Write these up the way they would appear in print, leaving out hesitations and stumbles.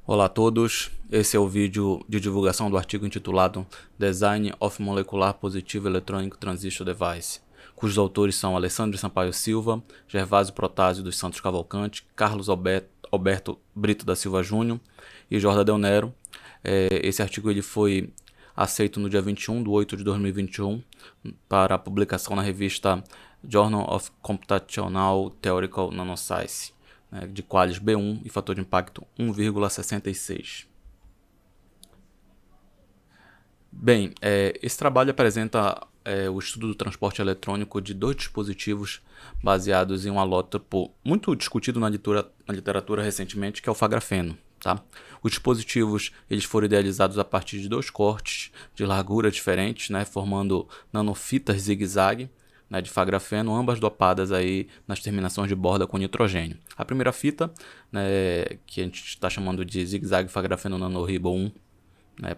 Olá a todos, esse é o vídeo de divulgação do artigo intitulado Design of Molecular Positive Electronic Transistor Device, cujos autores são Alessandro Sampaio Silva, Gervásio Protásio dos Santos Cavalcante, Carlos Alberto Brito da Silva Júnior e Jordan Del Nero. Esse artigo ele foi aceito no dia 21/8/2021 para a publicação na revista Journal of Computational Theoretical Nanoscience, de Qualis B1 e fator de impacto 1,66. Bem, esse trabalho apresenta o estudo do transporte eletrônico de dois dispositivos baseados em um alótropo muito discutido na literatura recentemente, que é o fagrafeno. Tá? Os dispositivos eles foram idealizados a partir de dois cortes de largura diferentes, formando nanofitas zigue-zague, de fagrafeno, ambas dopadas aí nas terminações de borda com nitrogênio. A primeira fita, que a gente está chamando de zigue-zague fagrafeno nanoribo 1,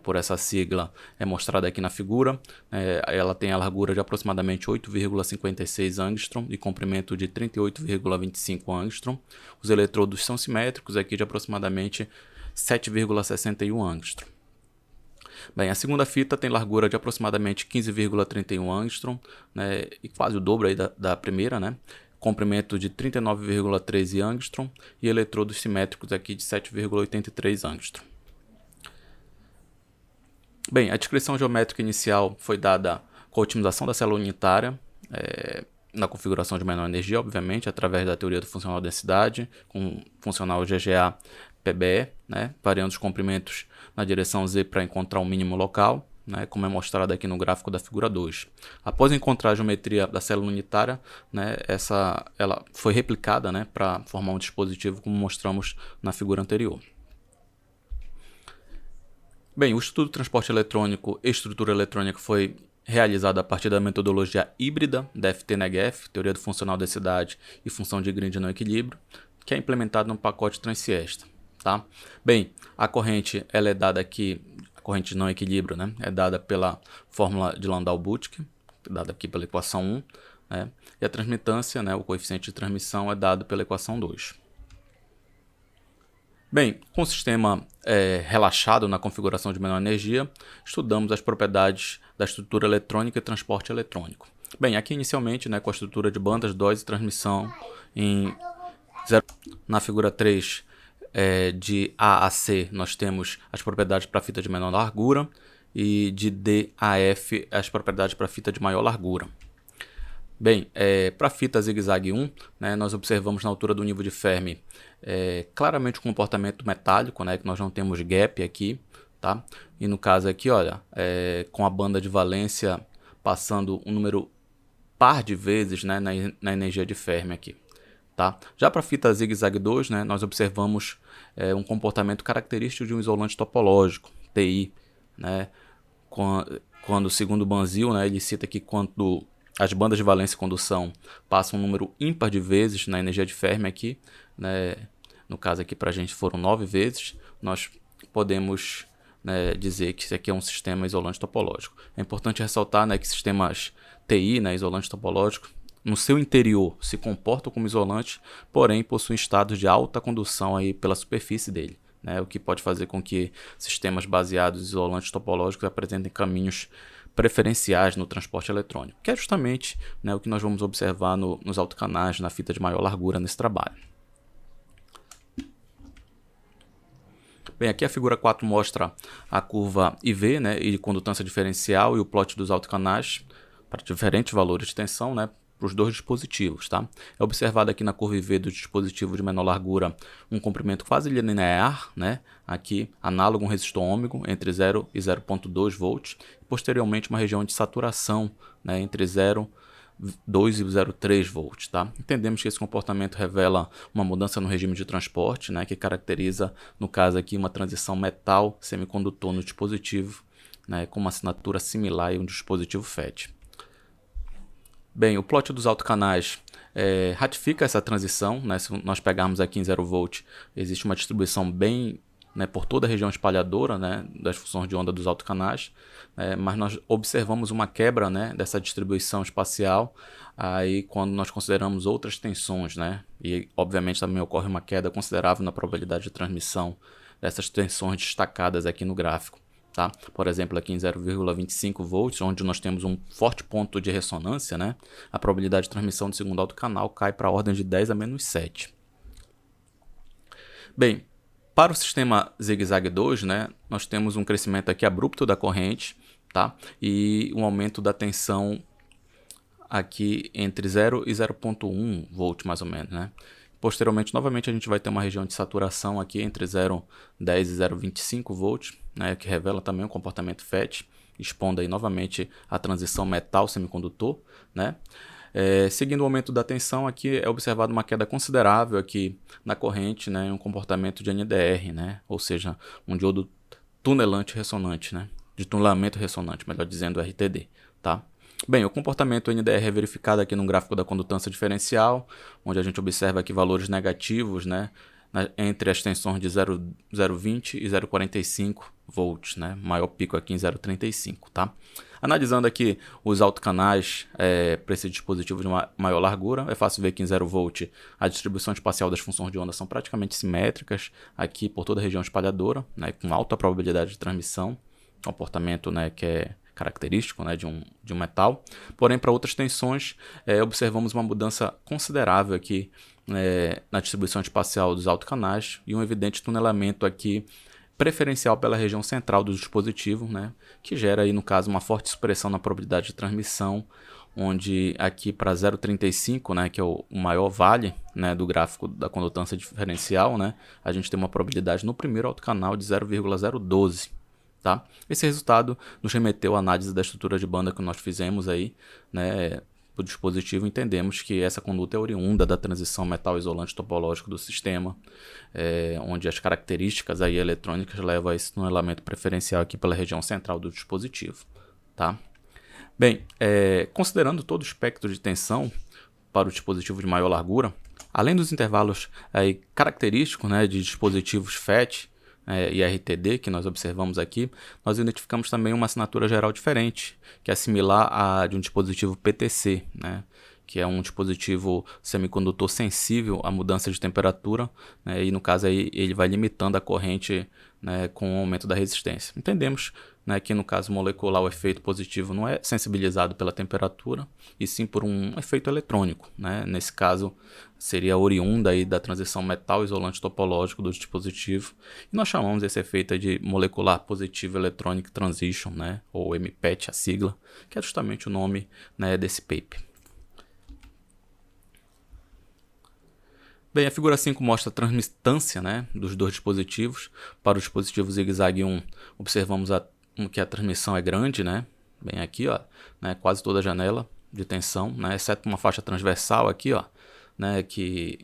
por essa sigla, é mostrada aqui na figura. Ela tem a largura de aproximadamente 8,56 angstrom e comprimento de 38,25 angstrom. Os eletrodos são simétricos aqui de aproximadamente 7,61 angstrom. Bem, a segunda fita tem largura de aproximadamente 15,31 angstrom, e quase o dobro aí da primeira, comprimento de 39,13 angstrom e eletrodos simétricos aqui de 7,83 angstrom. Bem, a descrição geométrica inicial foi dada com a otimização da célula unitária, na configuração de menor energia, obviamente, através da teoria do funcional densidade, com funcional GGA-PBE, variando os comprimentos na direção Z para encontrar o mínimo local, como é mostrado aqui no gráfico da figura 2. Após encontrar a geometria da célula unitária, ela foi replicada para formar um dispositivo, como mostramos na figura anterior. Bem, o estudo do transporte eletrônico e estrutura eletrônica foi realizado a partir da metodologia híbrida da FT-NEGF, teoria do funcional densidade e função de Green de não equilíbrio, que é implementada no pacote Transiesta. Tá? Bem, a corrente ela é dada aqui, a corrente de não equilíbrio, é dada pela fórmula de Landau-Butke, dada aqui pela equação 1, e a transmitância, o coeficiente de transmissão, é dado pela equação 2. Bem, com o sistema relaxado na configuração de menor energia, estudamos as propriedades da estrutura eletrônica e transporte eletrônico. Bem, aqui inicialmente, com a estrutura de bandas, dose e transmissão em 0. Na figura 3, de A a C, nós temos as propriedades para fita de menor largura e de D a F, as propriedades para fita de maior largura. Bem, para a fita zigue-zague 1, nós observamos na altura do nível de Fermi claramente o comportamento metálico, que nós não temos gap aqui, tá? E no caso aqui, olha, com a banda de valência passando um número par de vezes na energia de Fermi aqui. Tá? Já para a fita zigue-zague 2, nós observamos um comportamento característico de um isolante topológico, TI, quando segundo Banzil, ele cita que quando as bandas de valência e condução passam um número ímpar de vezes na energia de Fermi aqui, no caso aqui para a gente foram 9 vezes, nós podemos dizer que isso aqui é um sistema isolante topológico. É importante ressaltar que sistemas TI, isolante topológico, no seu interior se comportam como isolante, porém possuem estados de alta condução aí pela superfície dele, o que pode fazer com que sistemas baseados em isolantes topológicos apresentem caminhos preferenciais no transporte eletrônico, que é justamente o que nós vamos observar nos autocanais, na fita de maior largura nesse trabalho. Bem, aqui a figura 4 mostra a curva IV, e de condutância diferencial e o plot dos autocanais para diferentes valores de tensão, para os dois dispositivos. Tá? É observado aqui na curva IV do dispositivo de menor largura um comprimento quase linear, aqui análogo a um resistor ômega entre 0 e 0,2 volts, e posteriormente uma região de saturação entre 0,2 e 0,3 volts. Tá? Entendemos que esse comportamento revela uma mudança no regime de transporte, que caracteriza, no caso aqui, uma transição metal semicondutor no dispositivo, com uma assinatura similar a um dispositivo FET. Bem, o plot dos autocanais ratifica essa transição, se nós pegarmos aqui em 0 volt, existe uma distribuição bem por toda a região espalhadora das funções de onda dos autocanais, mas nós observamos uma quebra dessa distribuição espacial aí quando nós consideramos outras tensões, e obviamente também ocorre uma queda considerável na probabilidade de transmissão dessas tensões destacadas aqui no gráfico. Tá? Por exemplo, aqui em 0,25 volts, onde nós temos um forte ponto de ressonância, né? A probabilidade de transmissão do segundo alto canal cai para a ordem de 10 a menos 7. Bem, para o sistema zigue-zague 2, né, nós temos um crescimento aqui abrupto da corrente, tá? E um aumento da tensão aqui entre 0 e 0,1 volt mais ou menos, né? Posteriormente, novamente, a gente vai ter uma região de saturação aqui entre 0,10 e 0,25 volts, né, que revela também o comportamento FET, expondo aí novamente a transição metal-semicondutor, né? Seguindo o aumento da tensão, aqui é observada uma queda considerável aqui na corrente, né, um comportamento de NDR, né, ou seja, um diodo tunelante ressonante, né, de tunelamento ressonante, melhor dizendo, RTD, tá? Bem, o comportamento NDR é verificado aqui no gráfico da condutância diferencial, onde a gente observa aqui valores negativos, né, entre as tensões de 0,20 e 0,45 volts, né, maior pico aqui em 0,35, tá? Analisando aqui os autocanais para esse dispositivo de maior largura, é fácil ver que em 0 volt a distribuição espacial das funções de onda são praticamente simétricas aqui por toda a região espalhadora, né, com alta probabilidade de transmissão, comportamento, né, que é característico, né, de um metal. Porém, para outras tensões, observamos uma mudança considerável aqui na distribuição espacial dos autocanais e um evidente tunelamento aqui preferencial pela região central do dispositivo, né, que gera aí, no caso, uma forte supressão na probabilidade de transmissão, onde aqui para 0,35, né, que é o maior vale, né, do gráfico da condutância diferencial, né, a gente tem uma probabilidade no primeiro autocanal de 0,012. Tá? Esse resultado nos remeteu à análise da estrutura de banda que nós fizemos aí, né, do dispositivo. Entendemos que essa conduta é oriunda da transição metal isolante topológico do sistema, onde as características aí eletrônicas levam a esse tunelamento preferencial aqui pela região central do dispositivo. Tá? Bem, considerando todo o espectro de tensão para o dispositivo de maior largura, além dos intervalos aí característicos, né, de dispositivos FET, e RTD, que nós observamos aqui, nós identificamos também uma assinatura geral diferente, que é similar à de um dispositivo PTC, né, que é um dispositivo semicondutor sensível à mudança de temperatura, né, e no caso aí ele vai limitando a corrente, né, com o aumento da resistência. Entendemos, né, que no caso molecular o efeito positivo não é sensibilizado pela temperatura, e sim por um efeito eletrônico, né? Nesse caso seria oriunda aí da transição metal isolante topológico do dispositivo, e nós chamamos esse efeito de molecular positivo electronic transition, né, ou MPET, a sigla, que é justamente o nome, né, desse paper. Bem, a figura 5 mostra a transmitância, né, dos dois dispositivos. Para o dispositivo zigue-zague 1, observamos que a transmissão é grande, né, bem aqui, ó, né, quase toda a janela de tensão, né, exceto uma faixa transversal aqui, ó, né, que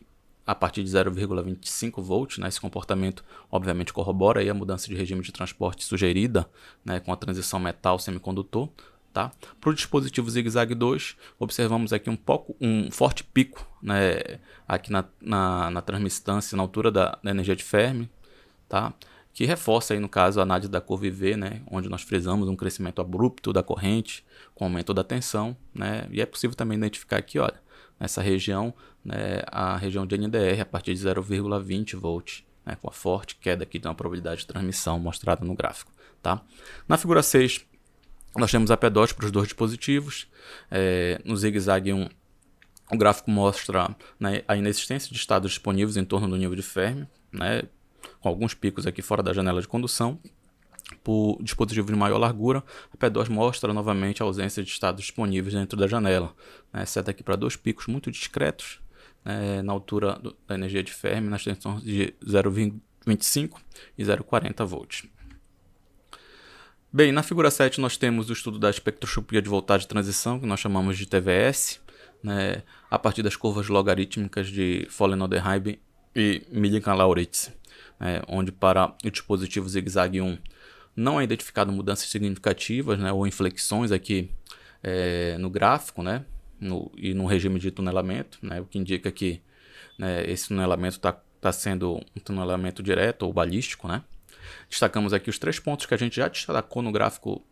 a partir de 0,25 volts, né, esse comportamento obviamente corrobora aí a mudança de regime de transporte sugerida, né, com a transição metal semicondutor. Tá? Para o dispositivo zigue-zague 2, observamos aqui um forte pico, né, aqui na transmissância, na altura da energia de Fermi, tá? Que reforça aí, no caso, a análise da curva IV, né, onde nós frisamos um crescimento abrupto da corrente com aumento da tensão, né, e é possível também identificar aqui, olha, nessa região, né, a região de NDR a partir de 0,20 volts, né, com a forte queda aqui de uma probabilidade de transmissão mostrada no gráfico. Tá? Na figura 6, nós temos a P-DOT para os dois dispositivos. No zigue-zague 1, o gráfico mostra, né, a inexistência de estados disponíveis em torno do nível de Fermi, né, com alguns picos aqui fora da janela de condução. Para o dispositivo de maior largura, a P-DOT mostra novamente a ausência de estados disponíveis dentro da janela, né, exceto aqui para dois picos muito discretos, né, na altura da energia de Fermi, nas tensões de 0,25 e 0,40 volts. Bem, na figura 7 nós temos o estudo da espectroscopia de voltagem de transição, que nós chamamos de TVS, né, a partir das curvas logarítmicas de Follen-Odenheim e Millikan-Lauritz, onde para o dispositivo zigue-zague 1 não é identificado mudanças significativas, né, ou inflexões aqui no gráfico, né, e no regime de tunelamento, né, o que indica que, né, esse tunelamento está sendo um tunelamento direto ou balístico, né. Destacamos aqui os 3 pontos que a gente já destacou no gráfico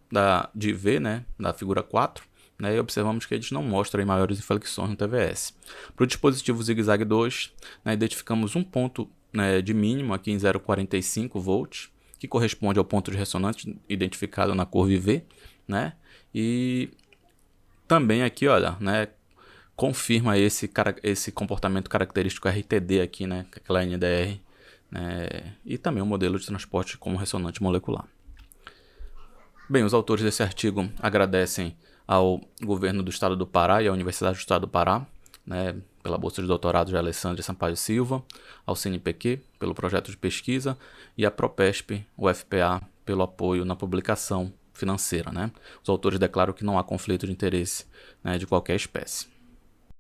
de IV, né, da figura 4, né, e observamos que eles não mostram maiores inflexões no TVS. Para o dispositivo zigue-zague 2, né, identificamos um ponto né, de mínimo aqui em 0,45 volts, que corresponde ao ponto de ressonância identificado na curva IV, né? E também aqui, olha, né, confirma esse comportamento característico RTD aqui, né, aquela NDR, né, e também o modelo de transporte como ressonante molecular. Bem, os autores desse artigo agradecem ao governo do estado do Pará e à Universidade do Estado do Pará, né, pela bolsa de doutorado de Alessandra Sampaio Silva, ao CNPq pelo projeto de pesquisa e à Propesp, UFPA, pelo apoio na publicação financeira, né. Os autores declaram que não há conflito de interesse, né, de qualquer espécie.